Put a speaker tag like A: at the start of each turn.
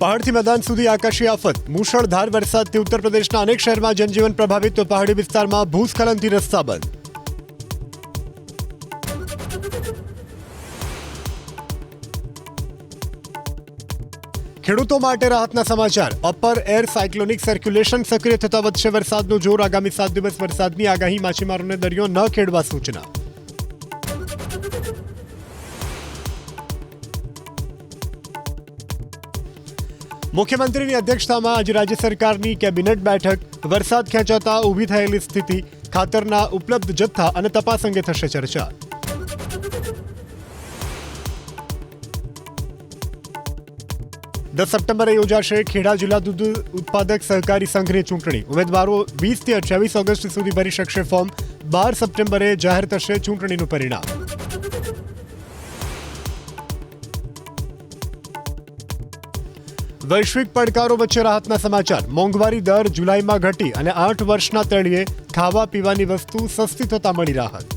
A: પહાડથી મેદાન સુધી આકાશી આફત, મુશળધાર વરસાદથી ઉત્તર પ્રદેશના અનેક શહેરમાં જનજીવન પ્રભાવિત, તો પહાડી વિસ્તારમાં ભૂસ્ખલનથી રસ્તા બંધ. ખેડૂતો માટે રાહતના સમાચાર. અપર એર સાયક્લોનિક સર્ક્યુલેશન સક્રિય થતા વધશે વરસાદનું જોર. આગામી 7 દિવસ વરસાદની આગાહી. માછીમારોને દરિયો ન ખેડવા સૂચના. મુખ્યમંત્રીની અધ્યક્ષતામાં આજે રાજ્ય સરકારની કેબિનેટ બેઠક. વરસાદ ખેંચાતા ઊભી થયેલી સ્થિતિ, ખાતરના ઉપલબ્ધ જથ્થા અને તપાસ અંગે થશે ચર્ચા. 10 સપ્ટેમ્બરે યોજાશે ખેડા જિલ્લા દૂધ ઉત્પાદક સહકારી સંઘની ચૂંટણી. ઉમેદવારો 20 થી 28 ઓગસ્ટ સુધી ભરી શકશે ફોર્મ. 12 સપ્ટેમ્બરે જાહેર થશે ચૂંટણીનું પરિણામ. વૈશ્વિક પડકારો વચ્ચે રાહતના સમાચાર. મોંઘવારી દર જુલાઈમાં ઘટી અને 8 વર્ષના તળિયે. ખાવા પીવાની વસ્તુ સસ્તી થતા મળી રાહત.